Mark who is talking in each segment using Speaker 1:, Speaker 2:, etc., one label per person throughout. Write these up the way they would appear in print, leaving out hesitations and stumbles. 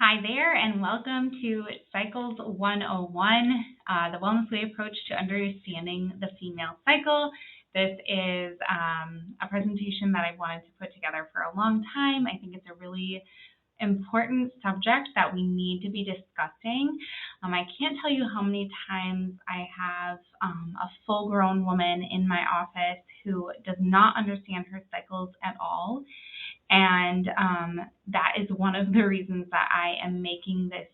Speaker 1: Hi there, and welcome to Cycles 101, the Wellness Way approach to understanding the female cycle. This is a presentation that I wanted to put together for a long time. I think it's a really important subject that we need to be discussing. I can't tell you how many times I have a full-grown woman in my office who does not understand her cycles at all. And that is one of the reasons that I am making this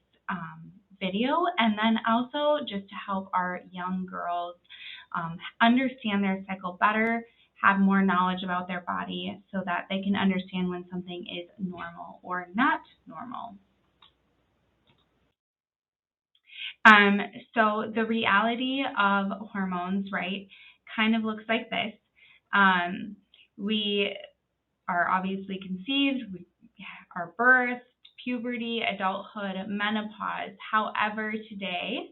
Speaker 1: video, and then also just to help our young girls understand their cycle better, have more knowledge about their body so that they can understand when something is normal or not normal. So the reality of hormones, right, kind of looks like this. We are obviously conceived, we are birthed, puberty, adulthood, menopause. However, today,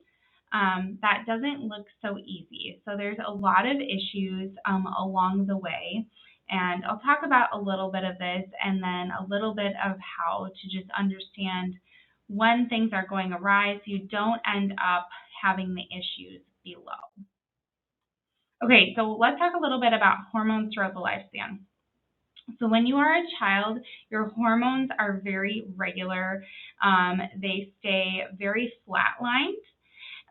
Speaker 1: that doesn't look so easy. So there's a lot of issues along the way. And I'll talk about a little bit of this and then a little bit of how to just understand when things are going awry so you don't end up having the issues below. Okay, so let's talk a little bit about hormones throughout the lifespan. So when you are a child, your hormones are very regular. They stay very flatlined.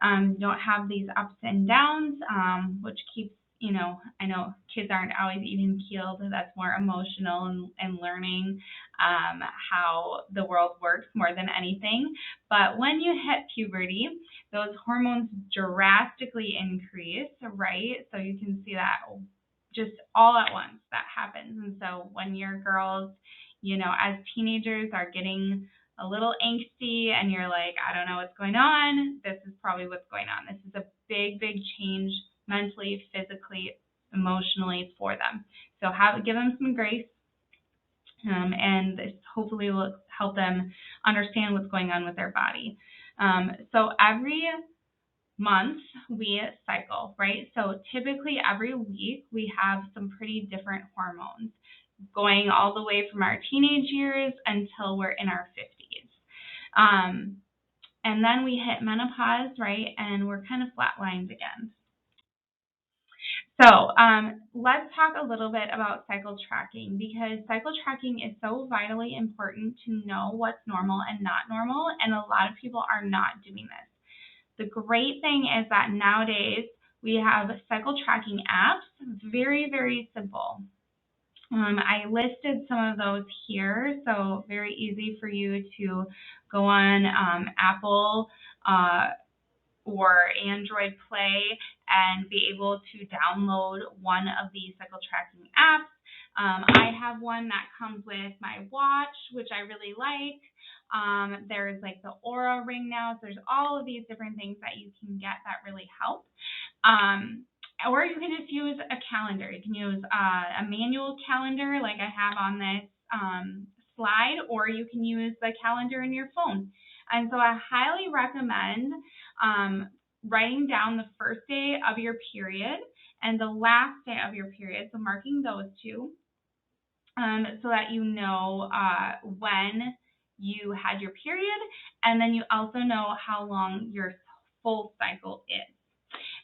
Speaker 1: You don't have these ups and downs, which keeps, I know kids aren't always even keeled. That's more emotional and learning how the world works more than anything. But when you hit puberty, those hormones drastically increase, right? So you can see that just all at once that happens. And so when your girls, as teenagers are getting a little angsty and you're like, I don't know what's going on, this is probably what's going on. This is a big, big change mentally, physically, emotionally for them. So give them some grace, and this hopefully will help them understand what's going on with their body. So every month we cycle, right? So typically every week we have some pretty different hormones going all the way from our teenage years until we're in our 50s. And then we hit menopause, right? And we're kind of flatlined again. So let's talk a little bit about cycle tracking, because cycle tracking is so vitally important to know what's normal and not normal, and a lot of people are not doing this. The great thing is that nowadays we have cycle tracking apps, very, very simple. I listed some of those here, so very easy for you to go on Apple or Android Play and be able to download one of these cycle tracking apps. I have one that comes with my watch, which I really like. There's like the Aura ring now. So there's all of these different things that you can get that really help. Or you can just use a calendar. You can use a manual calendar like I have on this slide, or you can use the calendar in your phone. And so I highly recommend writing down the first day of your period and the last day of your period, so marking those two, so that you know when you had your period, and then you also know how long your full cycle is.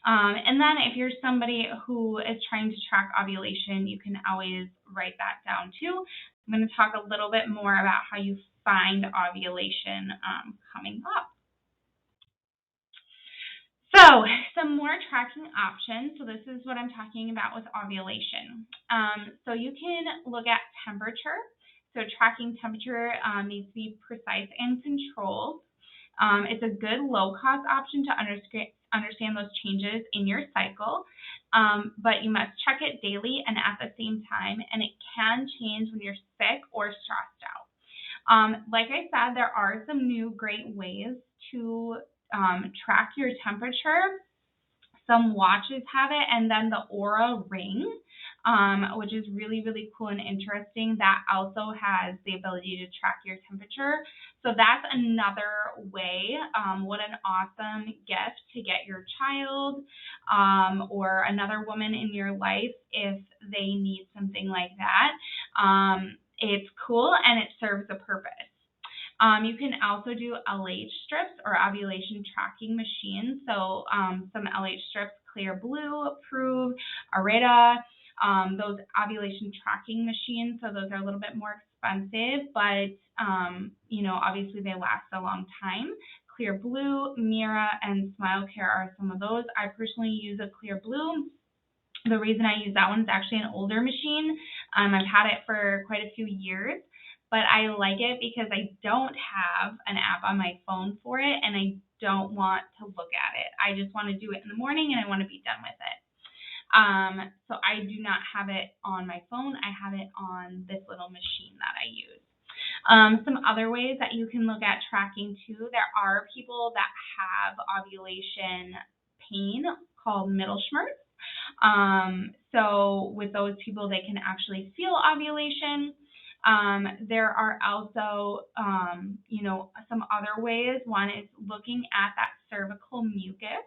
Speaker 1: And then if you're somebody who is trying to track ovulation, you can always write that down too. I'm going to talk a little bit more about how you find ovulation coming up. So some more tracking options. So this is what I'm talking about with ovulation. So you can look at temperature. So tracking temperature needs to be precise and controlled. It's a good low-cost option to understand those changes in your cycle, but you must check it daily and at the same time, and it can change when you're sick or stressed out. Like I said, there are some new great ways to track your temperature. Some watches have it, and then the Aura ring, which is really, really cool and interesting. That also has the ability to track your temperature. So that's another way. What an awesome gift to get your child or another woman in your life if they need something like that. It's cool and it serves a purpose. You can also do LH strips or ovulation tracking machines. So some LH strips, Clear Blue, Prove, Arita, those ovulation tracking machines. So those are a little bit more expensive, but obviously they last a long time. Clear Blue, Mira, and Smile Care are some of those. I personally use a Clear Blue. The reason I use that one is actually an older machine. I've had it for quite a few years, but I like it because I don't have an app on my phone for it, and I don't want to look at it. I just want to do it in the morning, and I want to be done with it. So I do not have it on my phone. I have it on this little machine that I use. Some other ways that you can look at tracking too, there are people that have ovulation pain called Mittelschmerz. So with those people, they can actually feel ovulation. There are also, some other ways. One is looking at that cervical mucus.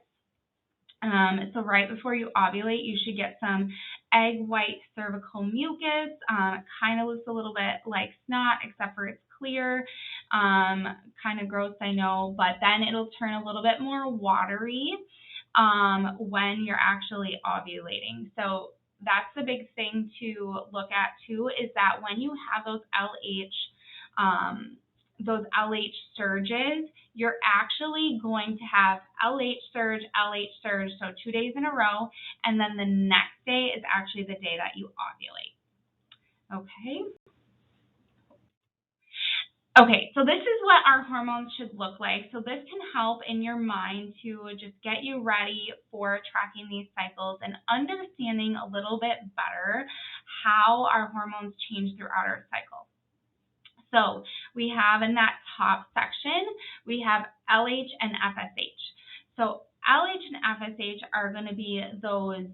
Speaker 1: So right before you ovulate, you should get some egg white cervical mucus. It kind of looks a little bit like snot, except for it's clear. Kind of gross, I know, but then it'll turn a little bit more watery when you're actually ovulating. So that's the big thing to look at too, is that when you have those LH surges, you're actually going to have LH surge, so 2 days in a row, and then the next day is actually the day that you ovulate. Okay, so this is what our hormones should look like. So this can help in your mind to just get you ready for tracking these cycles and understanding a little bit better how our hormones change throughout our cycle. So we have in that top section, we have LH and FSH. So LH and FSH are going to be those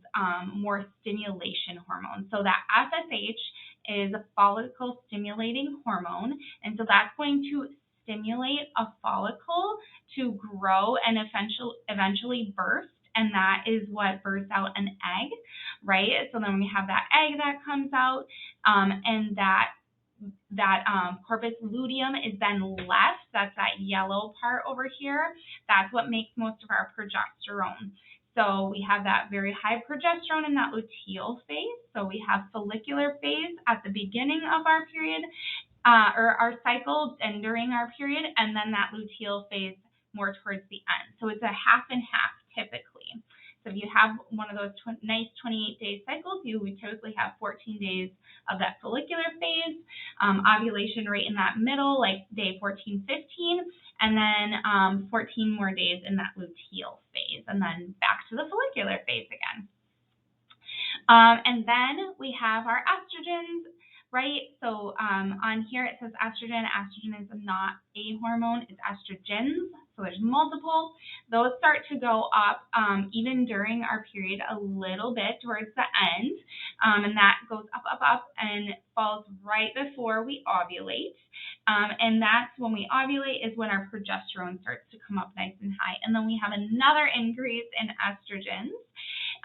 Speaker 1: more stimulation hormones. So that FSH is a follicle stimulating hormone, and so that's going to stimulate a follicle to grow and eventually burst, and that is what bursts out an egg, right? So then we have that egg that comes out, and that corpus luteum is then left. That's that yellow part over here. That's what makes most of our progesterone. So we have that very high progesterone in that luteal phase. So we have follicular phase at the beginning of our period, or our cycle, and during our period, and then that luteal phase more towards the end. So it's a half and half typically. So if you have one of those nice 28-day cycles, you would typically have 14 days of that follicular phase, ovulation right in that middle, like day 14, 15, and then 14 more days in that luteal phase, and then back to the follicular phase again. And then we have our estrogens, right? So on here it says estrogen. Estrogen is not a hormone, it's estrogens. So there's multiple. Those start to go up even during our period a little bit towards the end. And that goes up, and falls right before we ovulate. And that's when we ovulate is when our progesterone starts to come up nice and high. And then we have another increase in estrogens.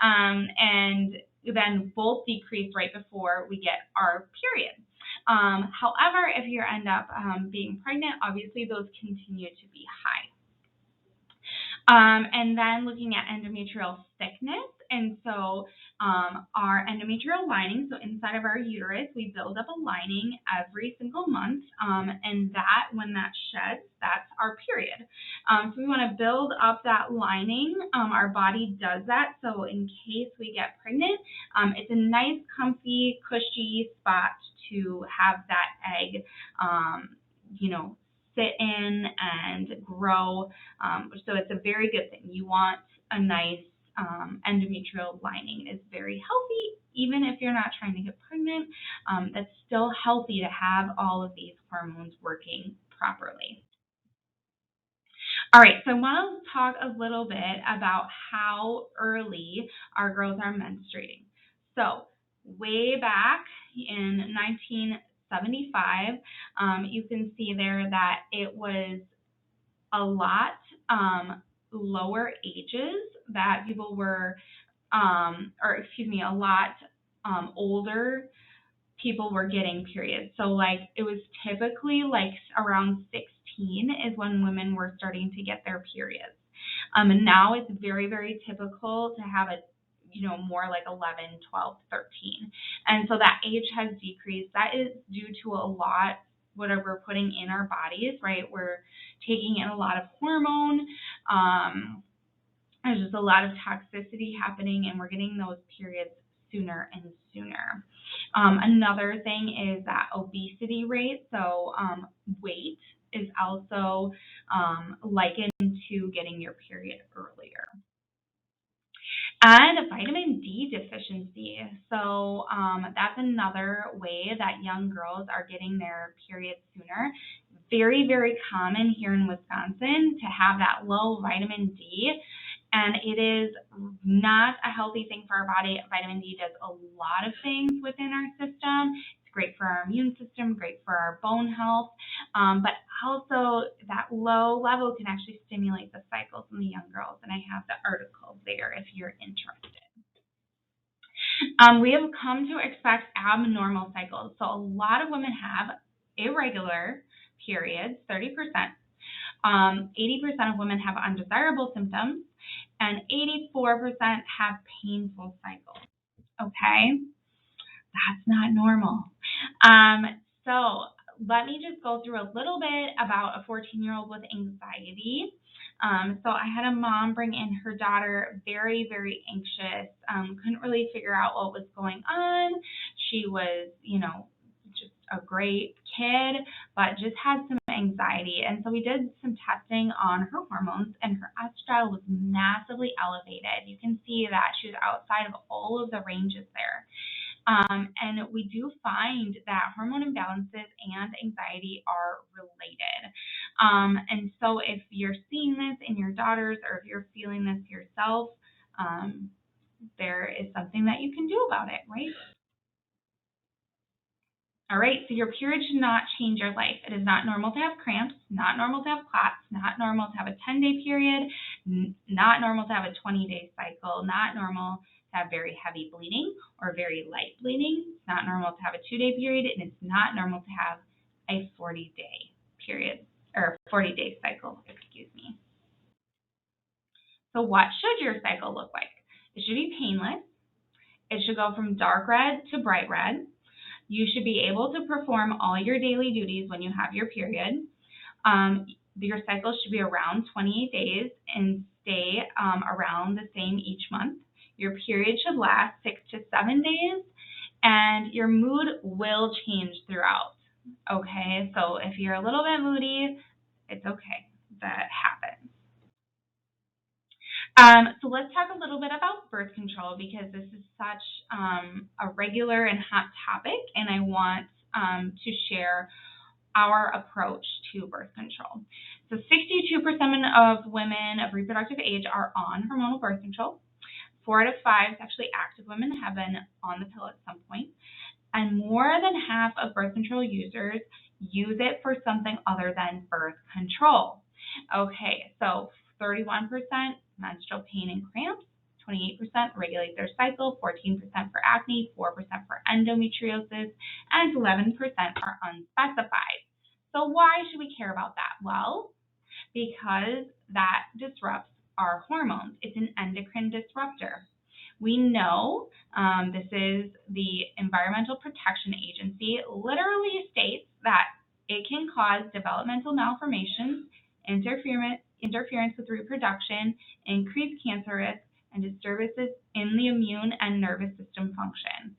Speaker 1: And then both decrease right before we get our period. However, if you end up being pregnant, obviously those continue to be high. And then looking at endometrial thickness, and so our endometrial lining, so inside of our uterus, we build up a lining every single month, and that, when that sheds, that's our period. So we want to build up that lining. Our body does that, so in case we get pregnant, it's a nice, comfy, cushy spot to have that egg, sit in and grow. So it's a very good thing. You want a nice endometrial lining. It's very healthy, even if you're not trying to get pregnant. That's still healthy to have all of these hormones working properly. All right, so I want to talk a little bit about how early our girls are menstruating. So way back in 1975, you can see there that it was a lot lower ages that people were, a lot older people were getting periods. So like it was typically like around 16 is when women were starting to get their periods. And now it's very, very typical to have a, more like 11, 12, 13. And so that age has decreased. That is due to a lot, whatever we're putting in our bodies, right? We're taking in a lot of hormone. There's just a lot of toxicity happening, and we're getting those periods sooner and sooner. Another thing is that obesity rate, so weight, is also likened to getting your period earlier. And vitamin D deficiency. So that's another way that young girls are getting their periods sooner. Very, very common here in Wisconsin to have that low vitamin D. And it is not a healthy thing for our body. Vitamin D does a lot of things within our system. It's great for our immune system, great for our bone health, but also that low level can actually stimulate the cycles in the young girls. And I have the article there if you're interested. We have come to expect abnormal cycles. So a lot of women have irregular periods, 30%. 80% of women have undesirable symptoms, and 84% have painful cycles. Okay, that's not normal. So let me just go through a little bit about a 14-year-old with anxiety. So I had a mom bring in her daughter, very, very anxious, couldn't really figure out what was going on. She was, just a great kid, but just had some anxiety. And so we did some testing on her hormones, and her estradiol was massively elevated. You can see that she was outside of all of the ranges there. And we do find that hormone imbalances and anxiety are related. And so if you're seeing this in your daughters, or if you're feeling this yourself, there is something that you can do about it, right? All right, so your period should not change your life. It is not normal to have cramps, not normal to have clots, not normal to have a 10-day period, not normal to have a 20-day cycle, not normal to have very heavy bleeding or very light bleeding. It's not normal to have a 2-day period, and it's not normal to have a 40-day period, or 40-day cycle, excuse me. So what should your cycle look like? It should be painless. It should go from dark red to bright red. You should be able to perform all your daily duties when you have your period. Your cycle should be around 28 days and stay around the same each month. Your period should last 6 to 7 days, and your mood will change throughout. Okay, so if you're a little bit moody, it's okay. That happens. So let's talk a little bit about birth control, because this is such a regular and hot topic, and I want to share our approach to birth control. So 62% of women of reproductive age are on hormonal birth control. 4 out of 5 actually active women have been on the pill at some point, and more than half of birth control users use it for something other than birth control. Okay, so 31% menstrual pain and cramps, 28% regulate their cycle, 14% for acne, 4% for endometriosis, and 11% are unspecified. So why should we care about that? Well, because that disrupts our hormones. It's an endocrine disruptor. We know this is the Environmental Protection Agency literally states that it can cause developmental malformations, interference with reproduction, increased cancer risk, and disturbances in the immune and nervous system function.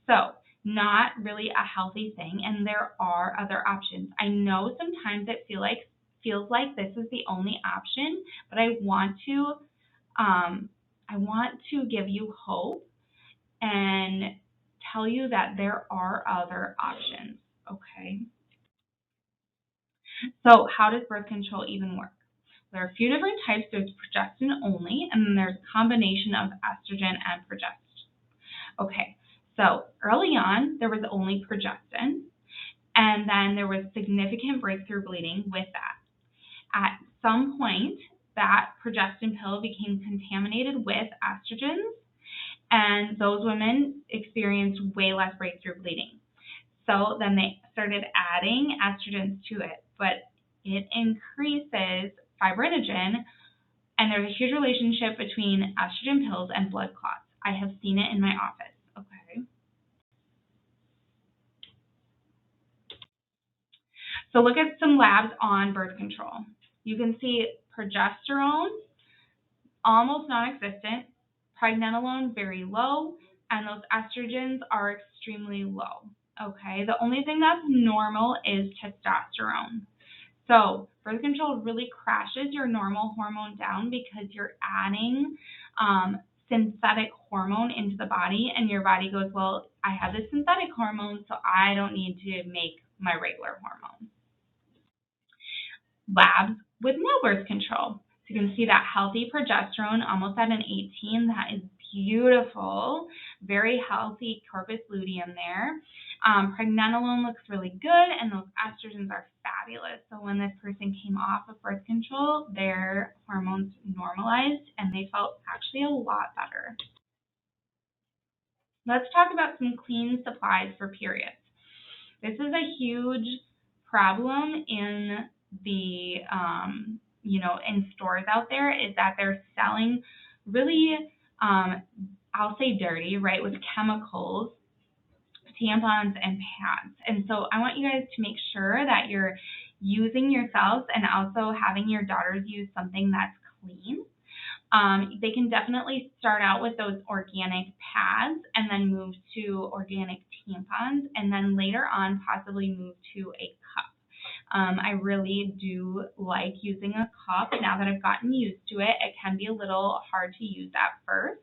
Speaker 1: So not really a healthy thing, and there are other options. I know sometimes it feels like this is the only option, but I want to give you hope and tell you that there are other options, okay? So how does birth control even work? There are a few different types. There's progestin only, and then there's a combination of estrogen and progestin. Okay, so early on, there was only progestin, and then there was significant breakthrough bleeding with that. At some point, that progestin pill became contaminated with estrogens, and those women experienced way less breakthrough bleeding. So then they started adding estrogens to it, but it increases fibrinogen, and there's a huge relationship between estrogen pills and blood clots. I have seen it in my office. Okay. So look at some labs on birth control. You can see progesterone, almost non-existent, pregnenolone, very low, and those estrogens are extremely low. Okay, the only thing that's normal is testosterone. So birth control really crashes your normal hormone down because you're adding synthetic hormone into the body, and your body goes, well, I have this synthetic hormone, so I don't need to make my regular hormone. Labs with no birth control. So you can see that healthy progesterone almost at an 18. That is beautiful. Very healthy corpus luteum there. Pregnenolone looks really good, and those estrogens are fabulous. So when this person came off of birth control, their hormones normalized, and they felt actually a lot better. Let's talk about some clean supplies for periods. This is a huge problem in the in stores out there, is that they're selling really I'll say dirty, right, with chemicals, tampons and pads. And so I want you guys to make sure that you're using yourselves and also having your daughters use something that's clean. They can definitely start out with those organic pads and then move to organic tampons, and then later on possibly move to a cup. I really do like using a cup. Now that I've gotten used to it, it can be a little hard to use at first.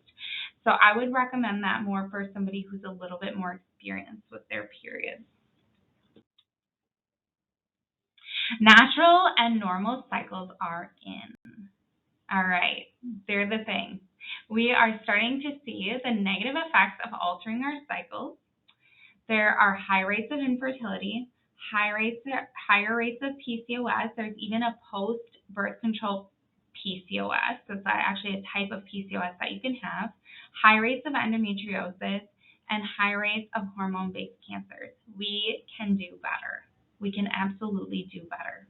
Speaker 1: So I would recommend that more for somebody who's a little bit more experienced with their periods. Natural and normal cycles are in. All right, they're the thing. We are starting to see the negative effects of altering our cycles. There are high rates of infertility, higher rates of PCOS. There's even a post-birth control PCOS. So it's actually a type of PCOS that you can have. High rates of endometriosis and high rates of hormone-based cancers. We can do better. We can absolutely do better.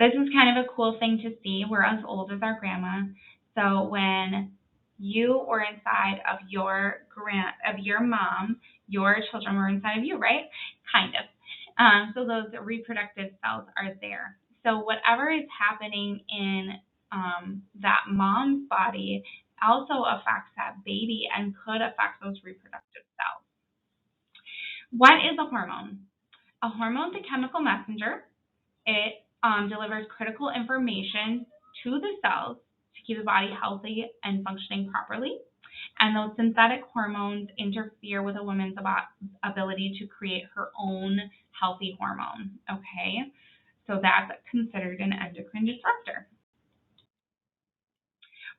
Speaker 1: This is kind of a cool thing to see. We're as old as our grandma. So when you were inside of your mom, your children were inside of you, right? Kind of. So those reproductive cells are there. So whatever is happening in that mom's body also affects that baby and could affect those reproductive cells. What is a hormone? A hormone is a chemical messenger. It delivers critical information to the cells to keep the body healthy and functioning properly. And those synthetic hormones interfere with a woman's ability to create her own healthy hormone. Okay, so that's considered an endocrine disruptor.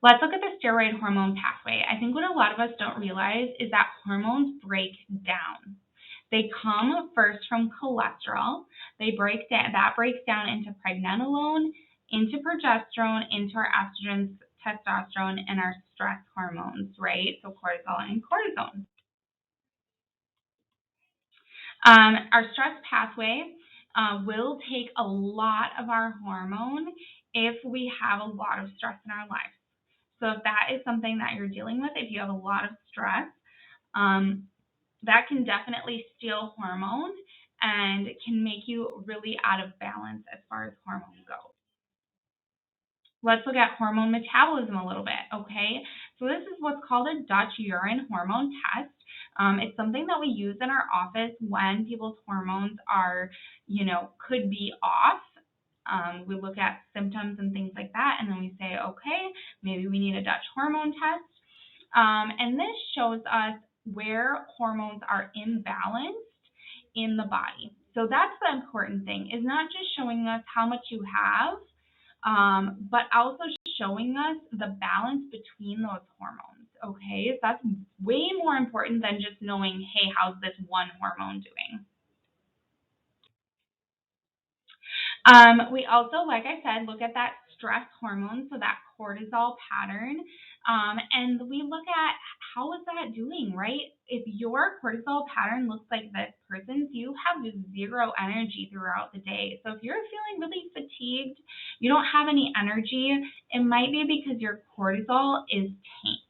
Speaker 1: Let's look at the steroid hormone pathway. I think what a lot of us don't realize is that hormones break down. They come first from cholesterol. That breaks down into pregnenolone, into progesterone, into our estrogens, testosterone, and our stress hormones, right? So cortisol and cortisone. Our stress pathway will take a lot of our hormone if we have a lot of stress in our life. So if that is something that you're dealing with, if you have a lot of stress, that can definitely steal hormone and can make you really out of balance as far as hormones go. Let's look at hormone metabolism a little bit, okay? So this is what's called a Dutch urine hormone test. It's something that we use in our office when people's hormones are, could be off. We look at symptoms and things like that, and then we say, okay, maybe we need a Dutch hormone test. And this shows us where hormones are imbalanced in the body. So that's the important thing, is not just showing us how much you have, but also showing us the balance between those hormones, okay? So that's way more important than just knowing, hey, how's this one hormone doing? We also, like I said, look at that stress hormone, so that cortisol pattern. And we look at how is that doing, right? If your cortisol pattern looks like this person's, you have zero energy throughout the day. So if you're feeling really fatigued, you don't have any energy, it might be because your cortisol is tanked.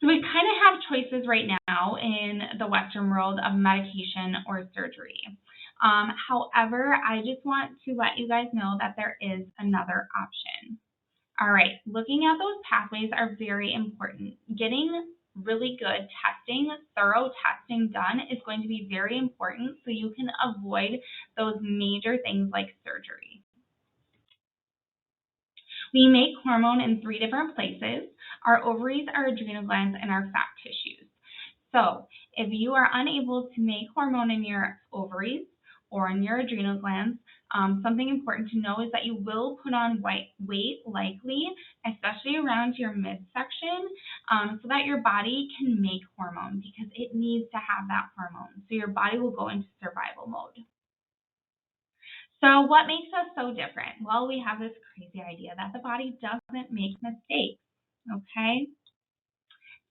Speaker 1: So we kind of have choices right now in the Western world of medication or surgery. However, I just want to let you guys know that there is another option. All right, looking at those pathways are very important. Getting really good testing, thorough testing done is going to be very important so you can avoid those major things like surgery. We make hormone in 3 different places: our ovaries, our adrenal glands, and our fat tissues. So if you are unable to make hormone in your ovaries or in your adrenal glands, something important to know is that you will put on weight likely, especially around your midsection, so that your body can make hormone because it needs to have that hormone. So your body will go into survival mode. So what makes us so different? Well, we have this crazy idea that the body doesn't make mistakes, okay?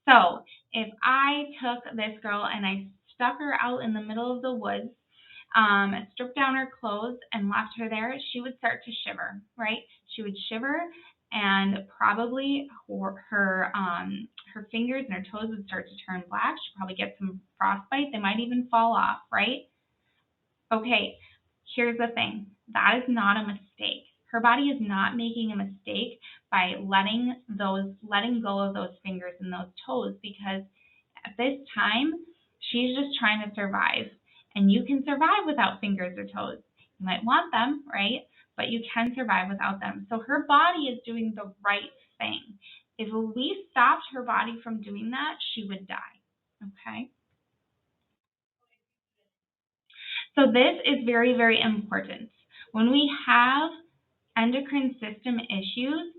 Speaker 1: So if I took this girl and I stuck her out in the middle of the woods, stripped down her clothes and left her there, she would start to shiver, right? She would shiver, and probably her fingers and her toes would start to turn black. She'd probably get some frostbite. They might even fall off, right? Okay, here's the thing. That is not a mistake. Her body is not making a mistake by letting go of those fingers and those toes, because at this time, she's just trying to survive. And you can survive without fingers or toes. You might want them, right? But you can survive without them. So her body is doing the right thing. If we stopped her body from doing that, she would die, okay? So this is very, very important. When we have endocrine system issues,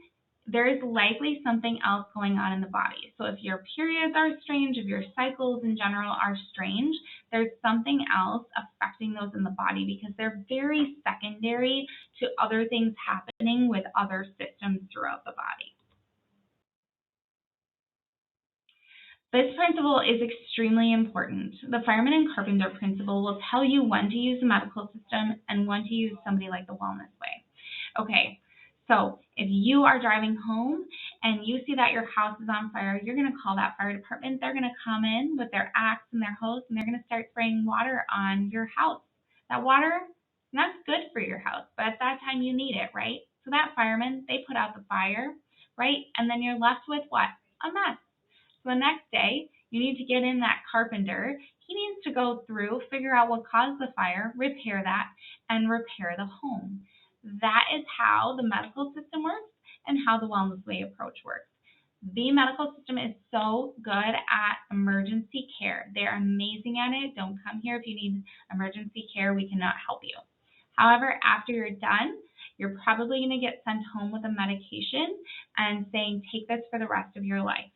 Speaker 1: there is likely something else going on in the body. So if your periods are strange, if your cycles in general are strange, there's something else affecting those in the body because they're very secondary to other things happening with other systems throughout the body. This principle is extremely important. The fireman and carpenter principle will tell you when to use the medical system and when to use somebody like the Wellness Way. Okay, so if you are driving home and you see that your house is on fire, you're going to call that fire department. They're going to come in with their axe and their hose, and they're going to start spraying water on your house. That water, that's good for your house, but at that time you need it, right? So that fireman, they put out the fire, right? And then you're left with what? A mess. So the next day, you need to get in that carpenter. He needs to go through, figure out what caused the fire, repair that, and repair the home. That is how the medical system works and how the Wellness Way approach works. The medical system is so good at emergency care. They're amazing at it. Don't come here if you need emergency care. We cannot help you. However, after you're done, you're probably going to get sent home with a medication and saying, take this for the rest of your life.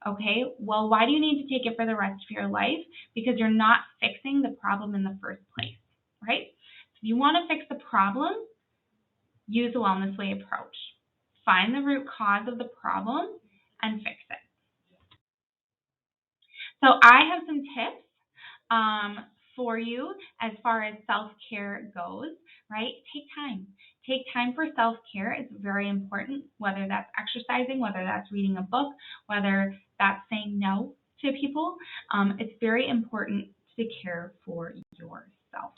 Speaker 1: Okay, well, why do you need to take it for the rest of your life? Because you're not fixing the problem in the first place, right? If you want to fix the problem, use the Wellness Way approach. Find the root cause of the problem and fix it. So I have some tips for you as far as self-care goes, right? Take time. Take time for self-care. It's very important, whether that's exercising, whether that's reading a book, whether that's saying no to people. It's very important to care for yourself.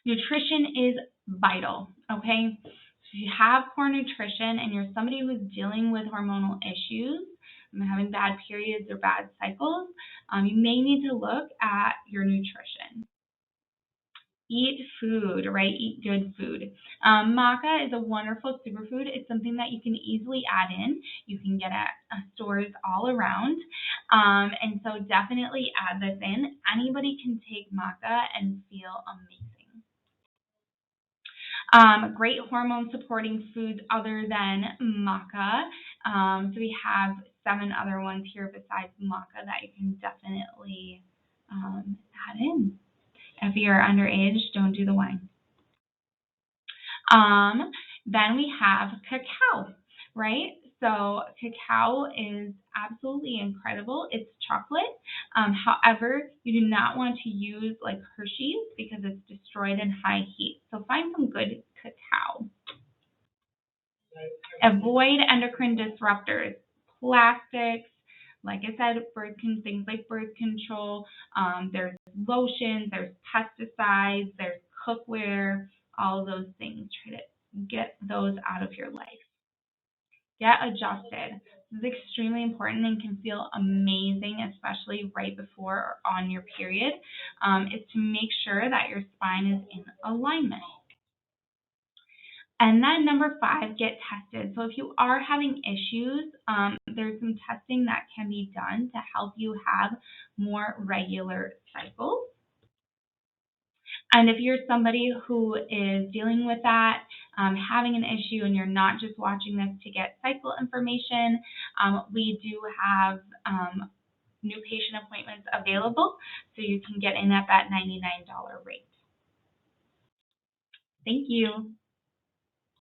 Speaker 1: Nutrition is vital, okay? So if you have poor nutrition and you're somebody who's dealing with hormonal issues, having bad periods or bad cycles, you may need to look at your nutrition. Eat food, right? Eat good food. Maca is a wonderful superfood. It's something that you can easily add in. You can get at stores all around. And so definitely add this in. Anybody can take maca and feel amazing. Great hormone supporting foods other than maca. So we have 7 other ones here besides maca that you can definitely add in. If you're underage, don't do the wine. Then we have cacao, right? So cacao is absolutely incredible. It's chocolate. However, you do not want to use like Hershey's because it's destroyed in high heat. So find some good cacao. Avoid endocrine disruptors, plastics, like I said, things like birth control. There's lotions, there's pesticides, there's cookware, all of those things. Try to get those out of your life. Get adjusted. This is extremely important and can feel amazing, especially right before or on your period, is to make sure that your spine is in alignment. And then number 5, get tested. So if you are having issues, there's some testing that can be done to help you have more regular cycles. And if you're somebody who is dealing with that, having an issue, and you're not just watching this to get cycle information, we do have new patient appointments available, so you can get in at that $99 rate. Thank you.